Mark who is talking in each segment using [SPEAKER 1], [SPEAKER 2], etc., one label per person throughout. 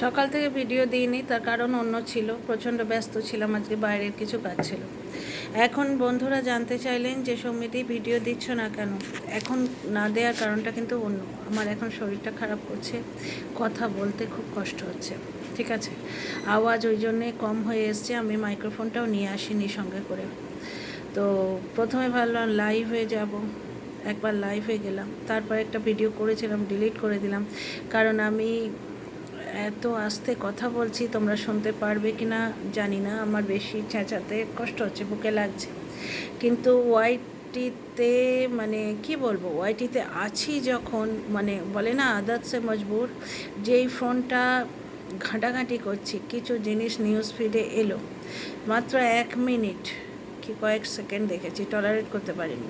[SPEAKER 1] সকাল থেকে ভিডিও দিইনি, তার কারণ অন্য ছিল। প্রচণ্ড ব্যস্ত ছিলাম, আজকে বাইরের কিছু কাজ ছিল। এখন বন্ধুরা জানতে চাইলেন যে সৌমিদি ভিডিও দিচ্ছ না কেন। এখন না দেওয়ার কারণটা কিন্তু অন্য। আমার এখন শরীরটা খারাপ করছে, কথা বলতে খুব কষ্ট হচ্ছে, ঠিক আছে। আওয়াজ ওই জন্যে কম হয়ে এসছে। আমি মাইক্রোফোনটাও নিয়ে আসিনি সঙ্গে করে। তো প্রথমে ভাবলাম লাইভ হয়ে যাব, একবার লাইভ হয়ে গেলাম, তারপর একটা ভিডিও করেছিলাম, ডিলিট করে দিলাম। কারণ আমি এত আস্তে কথা বলছি, তোমরা শুনতে পারবে কি না জানি না। আমার বেশি চেঁচাতে কষ্ট হচ্ছে, বুকে লাগছে। কিন্তু ওয়াইটিতে মানে কি বলবো, ওয়াইটিতে আছি যখন, মানে বলে না আদত সে মজবুর। যেই ফোনটা ঘাঁটাঘাঁটি করছি, কিছু জিনিস নিউজ ফিডে এলো, মাত্র 1 মিনিট কি কয়েক সেকেন্ড দেখেছি, টলারেট করতে পারিনি।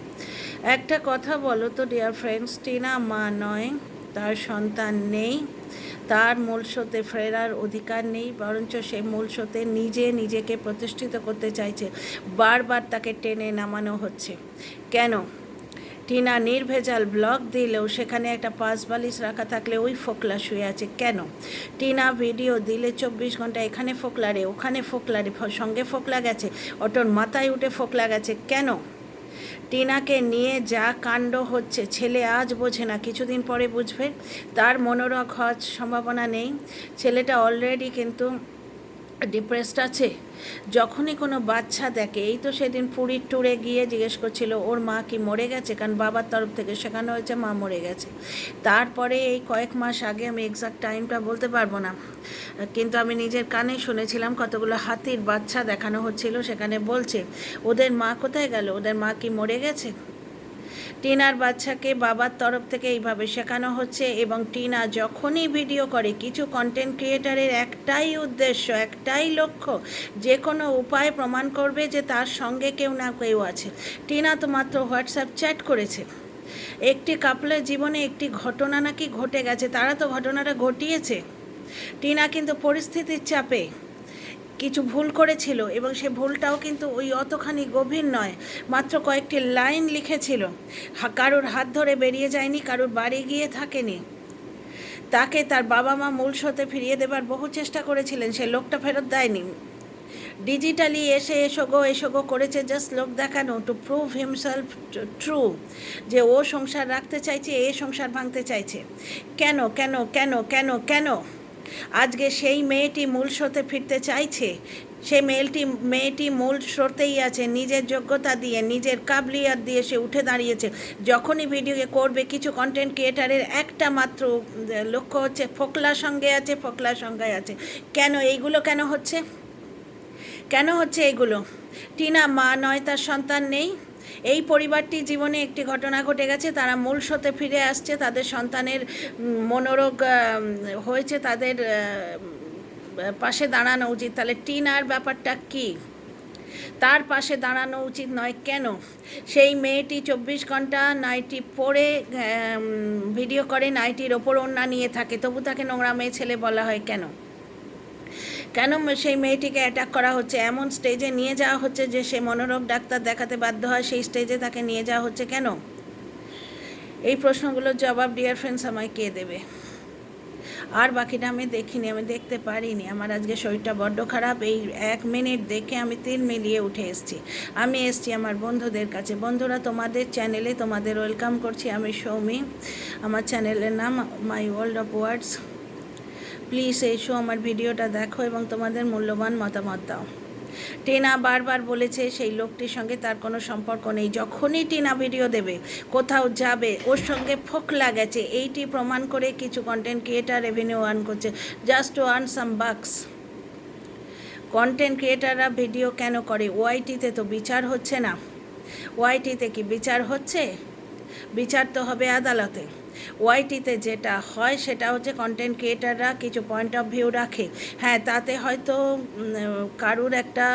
[SPEAKER 1] একটা কথা বলো তো ডিয়ার ফ্রেন্ডস, টিনা মা নয়, তার সন্তান নেই, তার মূল স্রোতে ফেরার অধিকার নেই, বরঞ্চ সেই মূল স্রোতে নিজেকে প্রতিষ্ঠিত করতে চাইছে। বারবার তাকে টেনে নামানো হচ্ছে। কেন? টিনা নির্ভেজাল ব্লগ দিলেও সেখানে একটা পাঁচ বালিশ রাখা থাকলে ওই ফোকলা শুয়ে আছে কেন? টিনা ভিডিও দিলে 24 ঘন্টা এখানে ফোকলারে, ওখানে ফোকলারে, সঙ্গে ফোকলা গেছে, অটোর মাথায় উঠে ফোকলা গেছে কেন? টিনাকে নিয়ে যা কাণ্ড হচ্ছে, ছেলে আজ বোঝে না, কিছুদিন পরে বুঝবে। তার মনোরোগ হওয়ার সম্ভাবনা নেই। ছেলেটা অলরেডি কিন্তু ডিপ্রেসড আছে। যখনই কোনো বাচ্চা দেখে, এই তো সেদিন পুরীর ট্যুরে গিয়ে জিজ্ঞেস করছিল ওর মা কি মরে গেছে, কারণ বাবার তরফ থেকে শেখানো হয়েছে মা মরে গেছে। তারপরে এই কয়েক মাস আগে, আমি এক্সাক্ট টাইমটা বলতে পারবো না, কিন্তু আমি নিজের কানে শুনেছিলাম কতগুলো হাতির বাচ্চা দেখানো হচ্ছিল, সেখানে বলছে ওদের মা কোথায় গেল, ওদের মা কি মরে গেছে। টিনার বাচ্চাকে বাবার তরফ থেকে এইভাবে শেখানো হচ্ছে। এবং টিনা যখনই ভিডিও করে, কিছু কন্টেন্ট ক্রিয়েটারের একটাই উদ্দেশ্য, একটাই লক্ষ্য, যে কোনো উপায় প্রমাণ করবে যে তার সঙ্গে কেউ না কেউ আছে। টিনা তো মাত্র হোয়াটসঅ্যাপ চ্যাট করেছে, একটি কাপলের জীবনে একটি ঘটনা নাকি ঘটে গেছে, তারা তো ঘটনাটা ঘটিয়েছে। টিনা কিন্তু পরিস্থিতির চাপে কিছু ভুল করেছিল, এবং সে ভুলটাও কিন্তু ওই অতখানি গভীর নয়, মাত্র কয়েকটি লাইন লিখেছিল। কারোর হাত ধরে বেরিয়ে যায়নি, কারোর বাড়ি গিয়ে থাকেনি। তাকে তার বাবা মা মূল স্রোতে ফিরিয়ে দেবার বহু চেষ্টা করেছিলেন, সে লোকটা ফেরত দেয়নি। ডিজিটালি এসো গো করেছে, জাস্ট লোক দেখানো, টু প্রুভ হিমসেলফ ট্রু, যে ও সংসার রাখতে চাইছে, এ সংসার ভাঙতে চাইছে। কেন কেন কেন কেন কেন? আজকে সেই মেয়েটি মূল স্রোতে ফিরতে চাইছে। সেই মেয়েটি মূল স্রোতেই আছে, নিজের যোগ্যতা দিয়ে, নিজের কাবলিয়াত দিয়ে সে উঠে দাঁড়িয়েছে। যখনই ভিডিও করবে, কিছু কন্টেন্ট ক্রিয়েটারের একটা মাত্র লক্ষ্য হচ্ছে ফোকলার সঙ্গে আছে, ফোকলার সঙ্গে আছে। কেন এইগুলো কেন হচ্ছে? কেন হচ্ছে এইগুলো? টিনা মা নয়, তার সন্তান নেই। এই পরিবারটির জীবনে একটি ঘটনা ঘটে গেছে, তারা মূল স্রোতে ফিরে আসছে, তাদের সন্তানের মনোরোগ হয়েছে, তাদের পাশে দাঁড়ানো উচিত। তাহলে টিনার ব্যাপারটা কি? তার পাশে দাঁড়ানো উচিত নয় কেন? সেই মেয়েটি 24 ঘন্টা নাইটি পরে ভিডিও করে, নাইটির ওপর ওড়না নিয়ে থাকে, তবু তাকে নোংরা মেয়ে ছেলে বলা হয় কেন? কেন সেই মেয়েটিকে অ্যাটাক করা হচ্ছে, এমন স্টেজে নিয়ে যাওয়া হচ্ছে যে সে মনোরোগ ডাক্তার দেখাতে বাধ্য হয়, সেই স্টেজে তাকে নিয়ে যাওয়া হচ্ছে কেন? এই প্রশ্নগুলোর জবাব ডিয়ার ফ্রেন্ডস আমায় কে দেবে? আর বাকিটা আমি দেখিনি, আমি দেখতে পারিনি। আমার আজকে শরীরটা বড্ড খারাপ। এই 1 মিনিট দেখে আমি 3 মিলিয়ে উঠে এসেছি। আমি এসেছি আমার বন্ধুদের কাছে। বন্ধুরা, তোমাদের চ্যানেলে তোমাদের ওয়েলকাম করছি। আমি সৌমি, আমার চ্যানেলের নাম মাই ওয়ার্ল্ড অফ ওয়ার্ডস। প্লিজ এসো, আমার ভিডিওটা দেখো এবং তোমাদের মূল্যবান মতামত দাও। টিনা বারবার বলেছে সেই লোকটির সঙ্গে তার কোনো সম্পর্ক নেই। যখনই টিনা ভিডিও দেবে, কোথাও যাবে, ওর সঙ্গে ফোকলা গেছে, এইটি প্রমাণ করে কিছু কন্টেন্ট ক্রিয়েটার রেভিনিউ আর্ন করছে, জাস্ট টু আর্ন সাম বাক্স। কন্টেন্ট ক্রিয়েটাররা ভিডিও কেন করে? ওয়াইটিতে তো বিচার হচ্ছে না। ওয়াইটিতে কি বিচার হচ্ছে? বিচার তো হবে আদালতে। ওয়াইটিতে যেটা হয় সেটা হচ্ছে কন্টেন্ট ক্রিয়েটাররা কিছু পয়েন্ট অফ ভিউ রাখে। হ্যাঁ, তাতে হয়তো কারুর একটা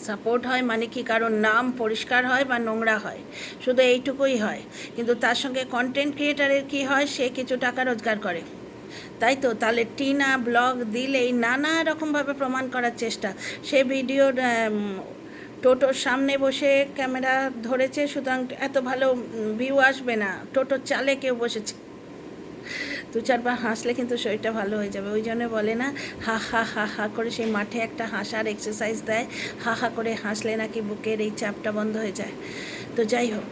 [SPEAKER 1] সাপোর্ট হয়, মানে কি কারোর নাম পরিষ্কার হয় বা নোংরা হয়, শুধু এইটুকুই হয়। কিন্তু তার সঙ্গে কন্টেন্ট ক্রিয়েটারের কি হয়, সে কিছু টাকা রোজগার করে, তাই তো। তাহলে টিনা ব্লগ দিলেই নানা রকমভাবে প্রমাণ করার চেষ্টা। সে ভিডিওর টোটোর সামনে বসে ক্যামেরা ধরেছে, সুতরাং এত ভালো ভিউ আসবে না। টোটোর চালে কেউ বসেছে, দু চারবার হাসলে কিন্তু শরীরটা ভালো হয়ে যাবে। ওই জন্য বলে না, হা হা হা হা করে সেই মাঠে একটা হাসার এক্সারসাইজ দেয়, হা হা করে হাসলে নাকি বুকের এই চাপটা বন্ধ হয়ে যায়। তো যাই হোক,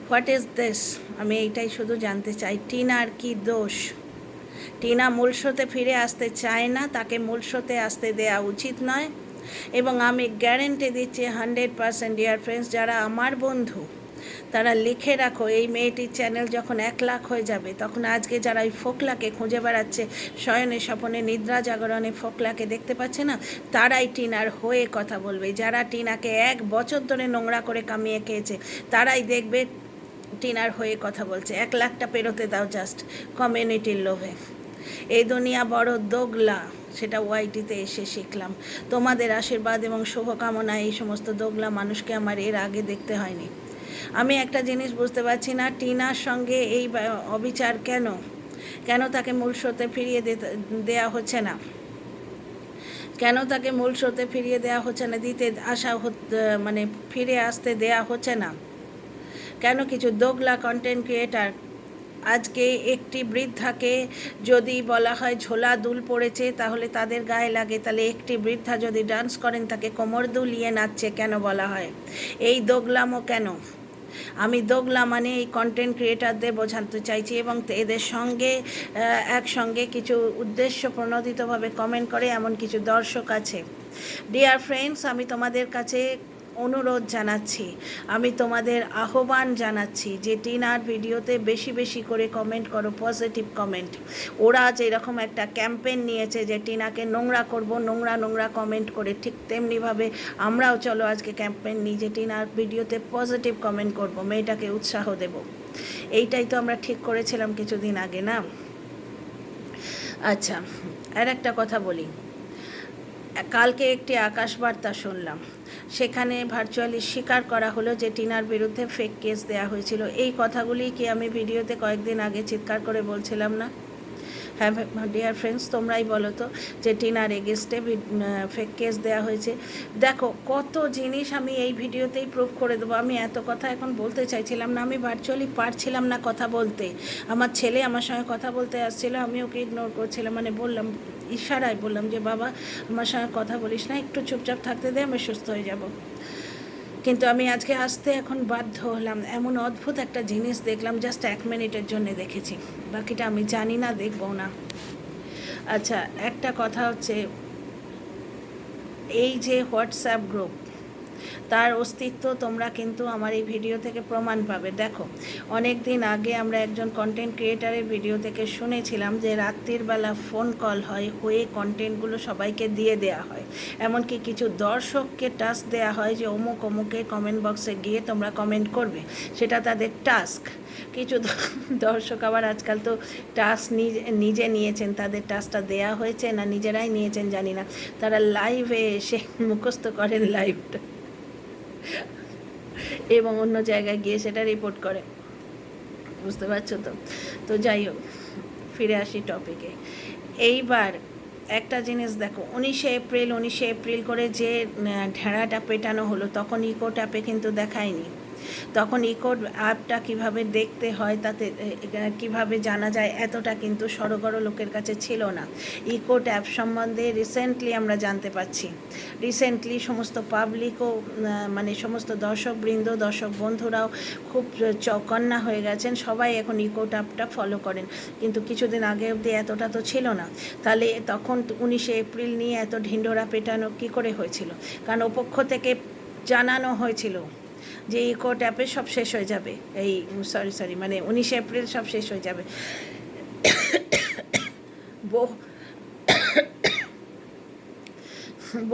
[SPEAKER 1] হোয়াট ইজ দিস, আমি এইটাই শুধু জানতে চাই, টিনার কি দোষ? টিনা মূল স্রোতে ফিরে আসতে চায় না, তাকে মূল স্রোতে আসতে দেওয়া উচিত নয়। এবং আমি গ্যারেন্টি দিচ্ছি 100% ডিয়ার ফ্রেন্ডস, যারা আমার বন্ধু তারা লিখে রাখো, এই মেয়েটির চ্যানেল যখন 1 লাখ হয়ে যাবে, তখন আজকে যারা ওই ফোকলাকে খুঁজে বেড়াচ্ছে, শয়নে স্বপনে নিদ্রা জাগরণে ফোকলাকে দেখতে পাচ্ছে না, তারাই টিনার হয়ে কথা বলবে। যারা টিনাকে 1 বছর ধরে নোংরা করে কামিয়ে খেয়েছে, তারাই দেখবে টিনার হয়ে কথা বলছে। 1 লাখটা পেরোতে দাও জাস্ট কমিউনিটির লোভে। এই দুনিয়া বড় দোগলা, সেটা ওয়াইটিতে এসে শিখলাম। তোমাদের আশীর্বাদ এবং শুভকামনা এই সমস্ত দোগলা মানুষকে আমার এর আগে দেখতে হয়নি। আমি একটা জিনিস বুঝতে পারছি না, টিনার সঙ্গে এই অবিচার কেন? কেন তাকে মূল স্রোতে ফিরিয়ে দেওয়া হচ্ছে না? কেন তাকে মূল স্রোতে ফিরিয়ে দেওয়া হচ্ছে না, মানে ফিরে আসতে দেয়া হচ্ছে না? কেন কিছু দোগলা কন্টেন্ট ক্রিয়েটার, আজকে একটি বৃদ্ধাকে যদি বলা হয় ঝোলা দুল পড়েছে তাহলে তাদের গায়ে লাগে, তাহলে একটি বৃদ্ধা যদি ডান্স করেন তাকে কোমর দুলিয়ে নাচছে কেন বলা হয়? এই দোগলামো কেন? আমি দোগলা মানে এই কন্টেন্ট ক্রিয়েটারদের বোঝাতে চাইছি, এবং এদের সঙ্গে একসঙ্গে কিছু উদ্দেশ্য প্রণোদিতভাবে কমেন্ট করে এমন কিছু দর্শক আছে। ডিয়ার ফ্রেন্ডস, আমি তোমাদের কাছে অনুরোধ জানাচ্ছি, আমি তোমাদের আহ্বান জানাচ্ছি যে টিনার ভিডিওতে বেশি বেশি করে কমেন্ট করো, পজিটিভ কমেন্ট। ওরা যে এরকম একটা ক্যাম্পেইন নিয়েছে যে টিনাকে নোংরা করব, নোংরা নোংরা কমেন্ট করে, ঠিক তেমনিভাবে আমরাও চলো আজকে ক্যাম্পেইন নিই যে টিনার ভিডিওতে পজিটিভ কমেন্ট করব, মেয়েটাকে উৎসাহ দেব। এইটাই তো আমরা ঠিক করেছিলাম কিছুদিন আগে, না? আচ্ছা, আর একটা কথা বলি, কালকে একটি আকাশবার্তা শুনলাম, সেখানে ভার্চুয়ালি স্বীকার করা হলো যে টিনার বিরুদ্ধে ফেক কেস দেওয়া হয়েছিল। এই কথাগুলি কি আমি ভিডিওতে কয়েকদিন আগে চিৎকার করে বলছিলাম না? হ্যাঁ ডিয়ার ফ্রেন্ডস, তোমরাই বলো তো যে টিনার এগেস্টে ফেক কেস দেওয়া হয়েছে। দেখো কত জিনিস আমি এই ভিডিওতেই প্রুভ করে দেবো। আমি এত কথা এখন বলতে চাইছিলাম না, আমি ভার্চুয়ালি পারছিলাম না কথা বলতে। আমার ছেলে আমার সঙ্গে কথা বলতে আসছিল, আমি ওকে ইগনোর করছিলাম, মানে বললাম, ইশারায় বললাম যে বাবা আমার সঙ্গে কথা বলিস না, একটু চুপচাপ থাকতে দে, আমি সুস্থ হয়ে যাব। কিন্তু আমি আজকে আসতে এখন বাধ্য হলাম, এমন অদ্ভুত একটা জিনিস দেখলাম, জাস্ট 1 মিনিটের জন্য দেখেছি, বাকিটা আমি জানি না, দেখবো না। আচ্ছা, একটা কথা হচ্ছে, এই যে হোয়াটসঅ্যাপ গ্রুপ, তার অস্তিত্ব তোমরা কিন্তু আমার এই ভিডিও থেকে প্রমাণ পাবে। দেখো, অনেক দিন আগে আমরা একজন কন্টেন্ট ক্রিয়েটারের ভিডিও থেকে শুনেছিলাম যে রাত্রির বেলা ফোন কল হয়ে কন্টেন্টগুলো সবাইকে দিয়ে দেওয়া হয়, এমনকি কিছু দর্শককে টাস্ক দেওয়া হয় যে অমুক অমুকের কমেন্ট বক্সে গিয়ে তোমরা কমেন্ট করবে, সেটা তাদের টাস্ক। কিছু দর্শক আবার আজকাল তো টাস্ক নিজে নিয়েছেন, তাদের টাস্কটা দেয়া হয়েছে না নিজেরাই নিয়েছেন জানি না, তারা লাইভে এসে মুখস্থ করেন লাইভটা এবং অন্য জায়গায় গিয়ে সেটা রিপোর্ট করে, বুঝতে পারছো তো? তো যাই হোক, ফিরে আসি টপিকে। এইবার একটা জিনিস দেখো, 19শে এপ্রিল করে যে ঢেঁড়াটা পেটানো হলো, তখন ইকো ট্যাপে কিন্তু দেখায়নি। তখন ইকো অ্যাপটা কিভাবে দেখতে হয়, তাতে কিভাবে জানা যায়, এতটা কিন্তু সড়গড় লোকের কাছে ছিল না। ইকো ট্যাপ সম্বন্ধে রিসেন্টলি আমরা জানতে পাচ্ছি, রিসেন্টলি সমস্ত পাবলিকও, মানে সমস্ত দর্শকবৃন্দ, দর্শক বন্ধুরাও খুব চৌকন্না হয়ে গেছেন, সবাই এখন ইকো ট্যাপটা ফলো করেন, কিন্তু কিছুদিন আগে অবধি এতটা তো ছিল না। তাহলে তখন 19শে এপ্রিল নিয়ে এত ঢিন্ডোরা পেটানো কী করে হয়েছিল? কারণ ওপক্ষ থেকে জানানো হয়েছিল যে ইকো ট্যাপে সব শেষ হয়ে যাবে, এই সরি মানে 19শে এপ্রিল সব শেষ হয়ে যাবে।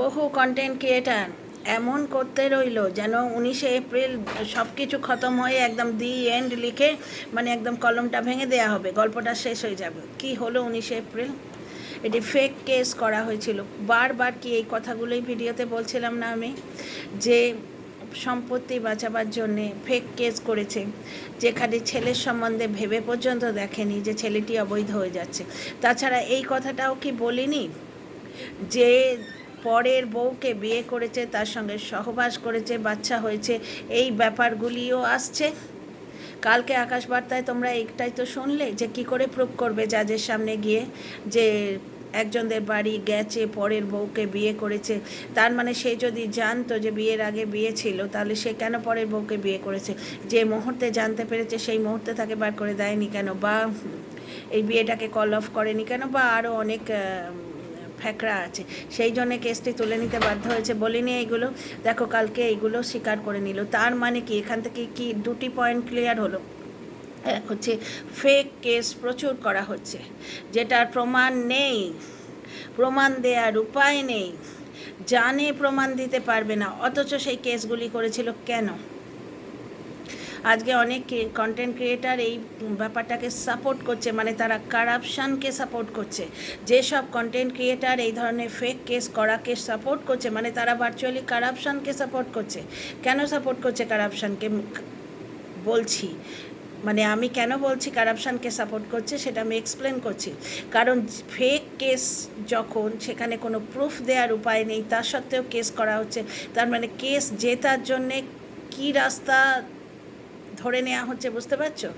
[SPEAKER 1] বহু কন্টেন্ট ক্রিয়েটার এমন করতে রইল যেন 19শে এপ্রিল সব কিছু খতম হয়ে একদম দি এন্ড লিখে, মানে একদম কলমটা ভেঙে দেওয়া হবে, গল্পটা শেষ হয়ে যাবে। কি হলো 19শে এপ্রিল? এটি ফেক কেস করা হয়েছিল। বারবার কি এই কথাগুলোই ভিডিওতে বলছিলাম না আমি, যে সম্পত্তি বাঁচাবার জন্যে ফেক কেস করেছে, যেখানে ছেলের সম্বন্ধে ভেবে পর্যন্ত দেখেনি যে ছেলেটি অবৈধ হয়ে যাচ্ছে। তাছাড়া এই কথাটাও কি বলিনি যে পরের বউকে বিয়ে করেছে, তার সঙ্গে সহবাস করেছে, বাচ্চা হয়েছে, এই ব্যাপারগুলিও আসছে। কালকে আকাশ বার্তায় তোমরা একটাই তো শুনলে যে কি করে প্রুভ করবে জাজের সামনে গিয়ে যে একজনদের বাড়ি গেছে, পরের বউকে বিয়ে করেছে। তার মানে সে যদি জানতো যে বিয়ের আগে বিয়ে ছিল, তাহলে সে কেন পরের বউকে বিয়ে করেছে? যে মুহূর্তে জানতে পেরেছে সেই মুহূর্তে তাকে বার করে দেয়নি কেন, বা এই বিয়েটাকে কল অফ করেনি কেন, বা আরও অনেক ফ্যাকড়া আছে, সেই জন্য কেসটি তুলে নিতে বাধ্য হয়েছে। বলিনি এইগুলো? দেখো কালকে এইগুলো স্বীকার করে নিল। তার মানে কি এখান থেকে কি দুটি পয়েন্ট ক্লিয়ার হলো। এক হচ্ছে ফেক কেস প্রচুর করা হচ্ছে, যেটার প্রমাণ নেই, প্রমাণ দেওয়ার উপায় নেই, জানে প্রমাণ দিতে পারবে না, অথচ সেই কেসগুলি করেছিল কেন? আজকে অনেক কন্টেন্ট ক্রিয়েটার এই ব্যাপারটাকে সাপোর্ট করছে, মানে তারা কারাপশানকে সাপোর্ট করছে। যেসব কন্টেন্ট ক্রিয়েটার এই ধরনের ফেক কেস করাকে সাপোর্ট করছে, মানে তারা ভার্চুয়ালি কারাপশানকে সাপোর্ট করছে। কেন সাপোর্ট করছে কারাপশানকে বলছি, মানে আমি কেন বলছি কারাপশানকে সাপোর্ট করছে সেটা আমি এক্সপ্লেন করছি। কারণ ফেক কেস যখন সেখানে কোনো প্রুফ দেওয়ার উপায় নেই, তা সত্ত্বেও কেস করা হচ্ছে, তার মানে কেস জেতার জন্যে কী রাস্তা ধরে নেওয়া হচ্ছে, বুঝতে পারছো?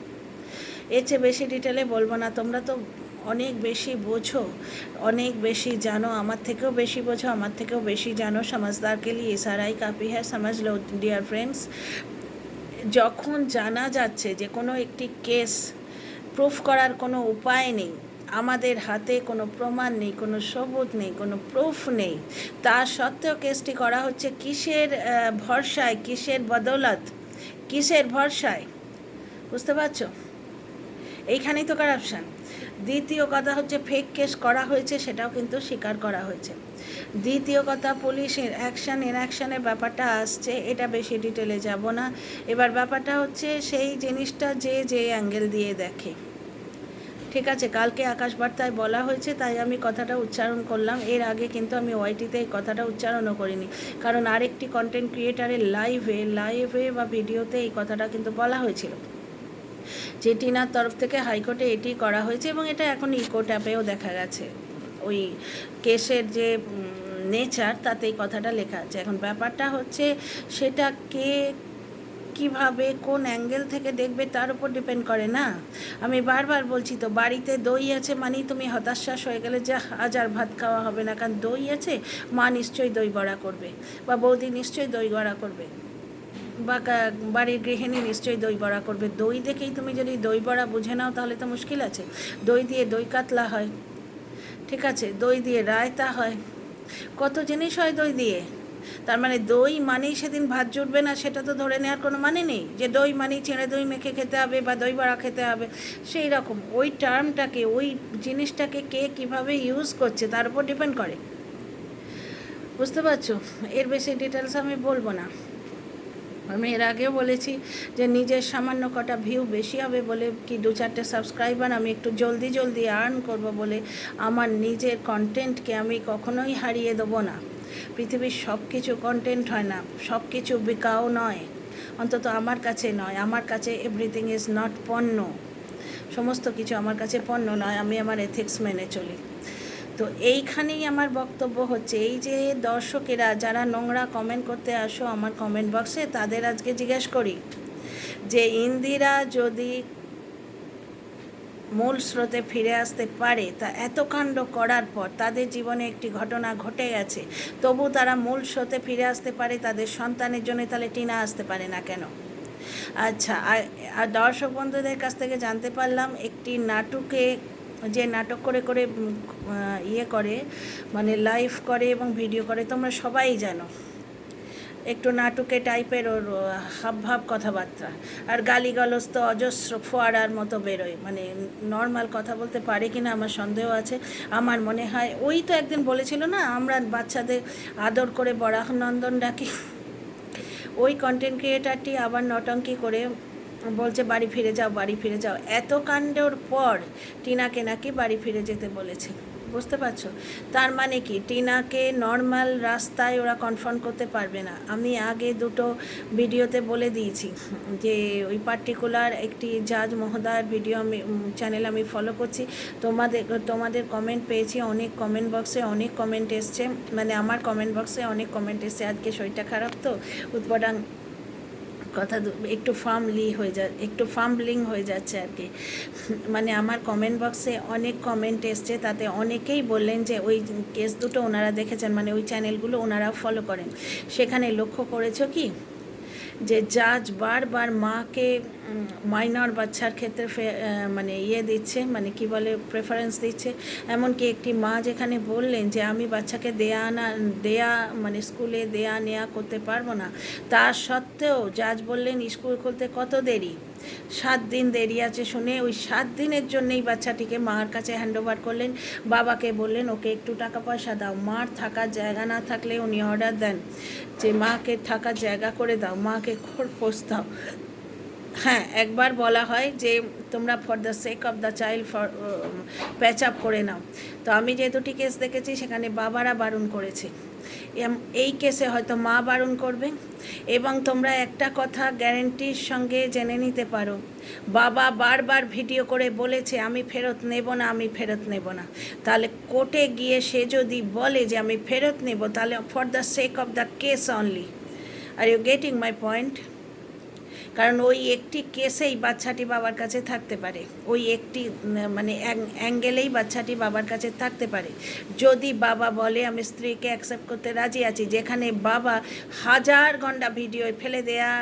[SPEAKER 1] এর চেয়ে বেশি ডিটেলে বলবো না, তোমরা তো অনেক বেশি বোঝো, অনেক বেশি জানো, আমার থেকেও বেশি বোঝো, আমার থেকেও বেশি জানো। समझदार के लिए इशारा ही काफ़ी है, समझ लो ডিয়ার ফ্রেন্ডস। যখন জানা যাচ্ছে যে কোনো একটি কেস প্রুফ করার কোনো উপায় নেই, আমাদের হাতে কোনো প্রমাণ নেই, কোনো সবুত নেই, কোনো প্রুফ নেই, তা সত্ত্বেও কেসটি করা হচ্ছে কিসের ভরসায়, কিসের বদৌলত, কিসের ভরসায়, বুঝতে পারছো? এইখানেই তো কারাপশান। দ্বিতীয় কথা হচ্ছে ফেক কেস করা হয়েছে, সেটাও কিন্তু স্বীকার করা হয়েছে। দ্বিতীয় কথা পুলিশের অ্যাকশান ইনঅ্যাকশানের ব্যাপারটা আসছে, এটা বেশি ডিটেলে যাব না। এবার ব্যাপারটা হচ্ছে সেই জিনিসটা যে যে অ্যাঙ্গেল দিয়ে দেখে, ঠিক আছে? কালকে আকাশ বার্তায় বলা হয়েছে, তাই আমি কথাটা উচ্চারণ করলাম। এর আগে কিন্তু আমি ওয়াইটিতে এই কথাটা উচ্চারণও করিনি, কারণ আরেকটি কন্টেন্ট ক্রিয়েটারের লাইভে বা ভিডিওতে এই কথাটা কিন্তু বলা হয়েছিল যে টিনার তরফ থেকে হাইকোর্টে এটি করা হয়েছে, এবং এটা এখন ইকোর্ট অ্যাপেও দেখা গেছে। ওই কেসের যে নেচার তাতে এই কথাটা লেখা আছে। এখন ব্যাপারটা হচ্ছে সেটা কে কীভাবে কোন অ্যাঙ্গেল থেকে দেখবে তার উপর ডিপেন্ড করে না। আমি বারবার বলছি তো, বাড়িতে দই আছে মানেই তুমি হতাশ্বাস হয়ে গেলে যে আজ আর ভাত খাওয়া হবে না, কারণ দই আছে, মা নিশ্চয়ই দই বড়া করবে, বা বৌদি নিশ্চয়ই দই বড়া করবে, বা বাড়ির গৃহিণী নিশ্চয়ই দই বড়া করবে। দই দেখেই তুমি যদি দই বড়া বুঝে নাও তাহলে তো মুশকিল আছে। দই দিয়ে দই কাতলা হয়, ঠিক আছে, দই দিয়ে রায়তা হয়, কত জিনিস হয় দই দিয়ে। তার মানে দই মানেই সেদিন ভাত জুটবে না, সেটা তো ধরে নেওয়ার কোনো মানে নেই যে দই মানেই ছেঁড়ে দই মেখে খেতে হবে বা দই বড়া খেতে হবে। সেই রকম ওই টার্মটাকে, ওই জিনিসটাকে কে কীভাবে ইউজ করছে তার উপর ডিপেন্ড করে, বুঝতে পারছো? এর বেশি ডিটেলস আমি বলবো না। আমি এর আগেও বলেছি যে নিজের সামান্য কটা ভিউ বেশি হবে বলে কি 2-4টে সাবস্ক্রাইবার আমি একটু জলদি আর্ন করব বলে আমার নিজের কন্টেন্টকে আমি কখনোই হারিয়ে দেবো না। পৃথিবীর সব কিছু কন্টেন্ট হয় না, সব কিছু বিকাও নয়, অন্তত আমার কাছে নয়। আমার কাছে এভরিথিং ইজ নট পণ্য, সমস্ত কিছু আমার কাছে পণ্য নয়, আমি আমার এথিক্স মেনে চলি। তো এইখানেই আমার বক্তব্য হচ্ছে, এই যে দর্শকেরা যারা নোংরা কমেন্ট করতে আসো আমার কমেন্ট বক্সে, তাদের আজকে জিজ্ঞেস করি যে ইন্দিরা যদি মূল স্রোতে ফিরে আসতে পারে, তা এত কাণ্ড করার পর তাদের জীবনে একটি ঘটনা ঘটে গেছে, তবু তারা মূল স্রোতে ফিরে আসতে পারে তাদের সন্তানের জন্য, তাহলে টিনা আসতে পারে না কেন? আচ্ছা, আর দর্শক বন্ধুদের কাছ থেকে জানতে পারলাম একটি নাটকে, যে নাটক করে করে ইয়ে করে, মানে লাইভ করে এবং ভিডিও করে, তোমরা সবাই জানো, একটু নাটকে টাইপের ওর হাবভাব কথাবার্তা, আর গালিগালাজ তো অজস্র ফোয়ারার মতো বেরোয়, মানে নর্মাল কথা বলতে পারে কিনা আমার সন্দেহ আছে। আমার মনে হয় ওই তো একদিন বলেছিল না, আমরা বাচ্চাদের আদর করে বরাহনন্দন ডাকি, ওই কন্টেন্ট ক্রিয়েটারটি আবার নটঙ্কি করে বলছে বাড়ি ফিরে যাও, বাড়ি ফিরে যাও। এত কাণ্ডর পর টিনাকে নাকি বাড়ি ফিরে যেতে বলেছে, বুঝতে পারছো? তার মানে কি টিনাকে নর্মাল রাস্তায় ওরা কনফ্রন্ট করতে পারবে না। আমি আগে দুটো ভিডিওতে বলে দিয়েছি যে ওই পার্টিকুলার একটি জাজ মহোদয়ের ভিডিও আমি চ্যানেল আমি ফলো করছি। তোমাদের কমেন্ট পেয়েছি, অনেক কমেন্ট বক্সে অনেক কমেন্ট এসছে, মানে আমার কমেন্ট বক্সে অনেক কমেন্ট এসছে। আজকে শরীরটা খারাপ তো উৎপটাং কথা একটু ফাম্বলিং হয়ে যাচ্ছে আর কি। মানে আমার কমেন্ট বক্সে অনেক কমেন্ট এসছে, তাতে অনেকেই বললেন যে ওই কেস দুটো ওনারা দেখেছেন, মানে ওই চ্যানেলগুলো ওনারা ফলো করেন, সেখানে লক্ষ্য করেছো কি যে জাজ বারবার মাকে মাইনর বাচ্চার ক্ষেত্রে মানে দিচ্ছে, মানে কি বলে প্রেফারেন্স দিচ্ছে। এমনকি একটি মা যেখানে বললেন যে আমি বাচ্চাকে দেয়া মানে স্কুলে দেয়া নেয়া করতে পারবো না, তা সত্ত্বেও জাজ বললেন স্কুল খুলতে কত দেরি, 7 দিন দেরি আছে শুনে ওই 7 দিনের জন্যেই বাচ্চাটিকে মার কাছে হ্যান্ডওভার করলেন। বাবাকে বললেন ওকে একটু টাকা পয়সা দাও। মার থাকার জায়গা না থাকলে উনি অর্ডার দেন যে মাকে থাকার জায়গা করে দাও, মাকে খোঁজ দাও। হ্যাঁ, একবার বলা হয় যে তোমরা for the sake of the child patch up করে নাও। তো আমি যে দুটি কেস দেখেছি সেখানে বাবারা বারণ করেছে, এই কেসে হয়তো মা বারণ করবে। এবং তোমরা একটা কথা গ্যারেন্টির সঙ্গে জেনে নিতে পারো, বাবা বারবার ভিডিও করে বলেছে আমি ফেরত নেব না, আমি ফেরত নেব না। তাহলে কোর্টে গিয়ে সে যদি বলে যে আমি ফেরত নেব, তাহলে for the sake of the case only. Are you getting my point? কারণ ওই একটি কেসেই বাচ্চাটি বাবার কাছে থাকতে পারে, ওই একটি মানে অ্যাঙ্গেলেই বাচ্চাটি বাবার কাছে থাকতে পারে। যদি বাবা বলে আমি স্ত্রীকে অ্যাকসেপ্ট করতে রাজি আছি, যেখানে বাবা 1000 ঘন্টা ভিডিও ফেলে দেয়া,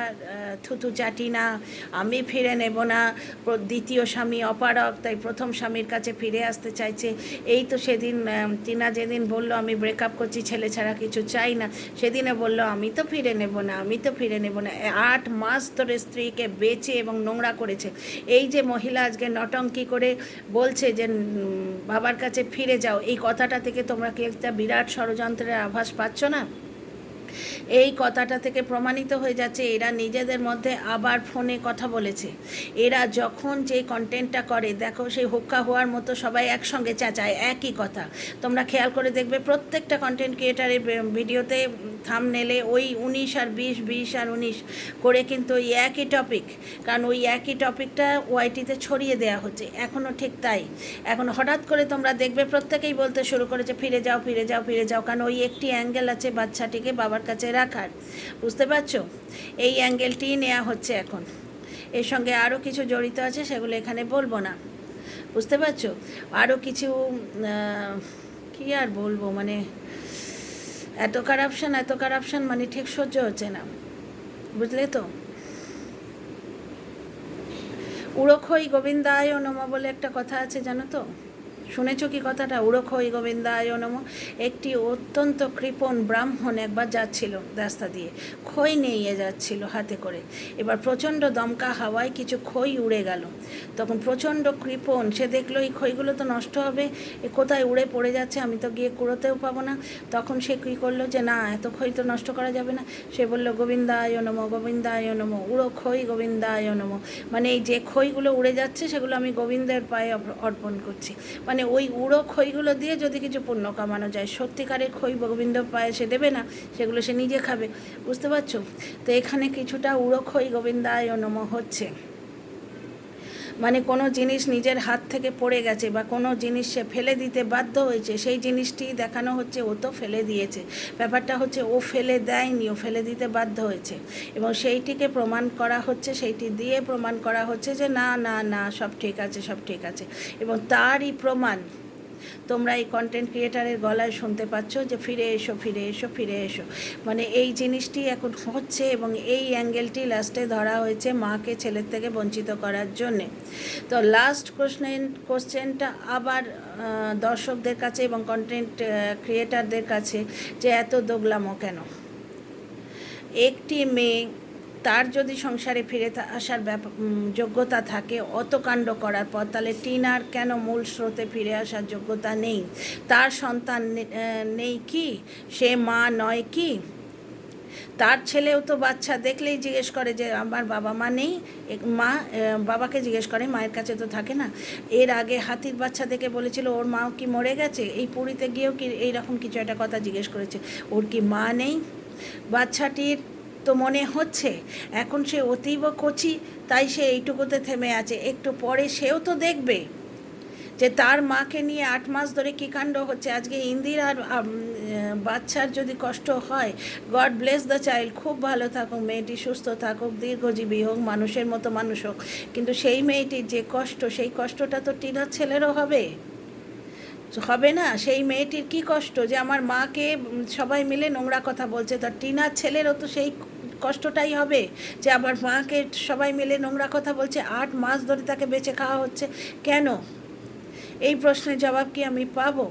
[SPEAKER 1] থুতু চাটি না, আমি ফিরে নেব না, দ্বিতীয় স্বামী অপারক তাই প্রথম স্বামীর কাছে ফিরে আসতে চাইছে। এই তো সেদিন টিনা যেদিন বলল আমি ব্রেকআপ করছি, ছেলে ছাড়া কিছু চাই না, সেদিনে বলল আমি তো ফিরে নেব না, আমি তো ফিরে নেব না। 8 মাস ধরে স্ত্রীকে বেচে এবং নোংরা করেছে। এই যে মহিলা আজকে নটঙ্কি করে বলছে যে বাবার কাছে ফিরে যাও, এই কথাটা থেকে তোমরা কি একটা বিরাট ষড়যন্ত্রের আভাস পাচ্ছ না? এই কথাটা থেকে প্রমাণিত হয়ে যাচ্ছে এরা নিজেদের মধ্যে আবার ফোনে কথা বলেছে। এরা যখন যে কন্টেন্টটা করে দেখো, সেই হুক্কা হওয়ার মতো সবাই একসঙ্গে চেঁচায় একই কথা। তোমরা খেয়াল করে দেখবে প্রত্যেকটা কন্টেন্ট ক্রিয়েটারের ভিডিওতে থাম্বনেলে ওই 19 আর 20, 20 আর 19 করে কিন্তু ওই একই টপিক, কারণ ওই একই টপিকটা ওয়াইটিতে ছড়িয়ে দেওয়া হচ্ছে। এখনও ঠিক তাই, এখন হঠাৎ করে তোমরা দেখবে প্রত্যেকেই বলতে শুরু করেছে ফিরে যাও ফিরে যাও ফিরে যাও, কারণ ওই একটি অ্যাঙ্গেল আছে বাচ্চাটিকে বাবার কাছে রাখার। বুঝতে পারছো? এই অ্যাঙ্গেলটি নেওয়া হচ্ছে এখন। এর সঙ্গে আরও কিছু জড়িত আছে, সেগুলো এখানে বলবো না। বুঝতে পারছো? আরও কিছু কী আর বলবো, মানে এত কারাপশান মানে ঠিক সহ্য হচ্ছে না। বুঝলে তো? উড়োখই গোবিন্দায় নমঃ বলে একটা কথা আছে, জানো তো? শুনেছো কি কথাটা? উড়োখই গোবিন্দায় নমঃ। একটি অত্যন্ত কৃপণ ব্রাহ্মণ একবার যাচ্ছিল রাস্তা দিয়ে, খই নিয়ে যাচ্ছিল হাতে করে। এবার প্রচণ্ড দমকা হাওয়ায় কিছু খই উড়ে গেল। তখন প্রচণ্ড কৃপণ, সে দেখলো এই খইগুলো তো নষ্ট হবে, এ কোথায় উড়ে পড়ে যাচ্ছে, আমি তো গিয়ে কুড়োতেও পাবো না। তখন সে কী করলো যে না, এত খই তো নষ্ট করা যাবে না। সে বলল গোবিন্দায় নমঃ গোবিন্দায় নমঃ, উড়োখই গোবিন্দায় নমঃ। মানে এই যে খইগুলো উড়ে যাচ্ছে সেগুলো আমি গোবিন্দের পায়ে অর্পণ করছি। মানে ওই উড়ো খইগুলো দিয়ে যদি কিছু পুণ্য কামানো যায়, সত্যিকারের খই গোবিন্দ পায়ে সে দেবে না, সেগুলো সে নিজে খাবে। বুঝতে পারছো? তো এখানে কিছুটা উড়ো খই গোবিন্দায় নমঃ হচ্ছে। মানে কোনো জিনিস নিজের হাত থেকে পড়ে গেছে বা কোনো জিনিস সে ফেলে দিতে বাধ্য হয়েছে, সেই জিনিসটি দেখানো হচ্ছে ও তো ফেলে দিয়েছে। ব্যাপারটা হচ্ছে ও ফেলে দেয়নি, ও ফেলে দিতে বাধ্য হয়েছে। এবং সেইটিকে প্রমাণ করা হচ্ছে, সেইটি দিয়ে প্রমাণ করা হচ্ছে যে না না না, সব ঠিক আছে, সব ঠিক আছে। এবং তারই প্রমাণ তোমরা এই কন্টেন্ট ক্রিয়েটারের গলায় শুনতে পাচ্ছ যে ফিরে এসো ফিরে এসো ফিরে এসো। মানে এই জিনিসটি এখন হচ্ছে এবং এই অ্যাঙ্গেলটি লাস্টে ধরা হয়েছে মাকে ছেলের থেকে বঞ্চিত করার জন্যে। তো লাস্ট কোশ্চেনটা আবার দর্শকদের কাছে এবং কন্টেন্ট ক্রিয়েটারদের কাছে, যে এত দোগলামো কেন? একটি মেয়ে তার যদি সংসারে ফিরে আসার যোগ্যতা থাকে অত কাণ্ড করার পর, তাহলে টিনার কেন মূল স্রোতে ফিরে আসার যোগ্যতা নেই? তার সন্তান নেই কি? সে মা নয় কি? তার ছেলেও তো বাচ্চা দেখলেই জিজ্ঞেস করে যে আমার বাবা মা নেই। মা বাবাকে জিজ্ঞেস করে, মায়ের কাছে তো থাকে না। এর আগে হাতির বাচ্চা দেখে বলেছিল ওর মাও কি মরে গেছে। এই পুরীতে গিয়েও কি এইরকম কিছু একটা কথা জিজ্ঞেস করেছে, ওর কি মা নেই? বাচ্চাটির তো মনে হচ্ছে এখন সে অতীব কচি, তাই সে এইটুকুতে থেমে আছে, একটু পরে সেও তো দেখবে যে তার মাকে নিয়ে 8 মাস ধরে কী কাণ্ড হচ্ছে। আজকে ইন্দিরার বাচ্চার যদি কষ্ট হয়, গড ব্লেস দ্য চাইল্ড, খুব ভালো থাকুক, মেয়েটি সুস্থ থাকুক, দীর্ঘজীবী হোক, মানুষের মতো মানুষ হোক, কিন্তু সেই মেয়েটির যে কষ্ট, সেই কষ্টটা তো টিনার ছেলেরও হবে হবে না? সেই মেয়েটির কি কষ্ট যে আমার মাকে সবাই মিলে নোংরা কথা বলছে, তার টিনার ছেলেরও তো সেই কষ্টটাই হবে যে আমার মাকে সবাই মিলে নোংরা কথা বলছে, 8 মাস ধরে তাকে বেঁচে খাওয়া হচ্ছে কেন? এই প্রশ্নের জবাব কি আমি পাবো?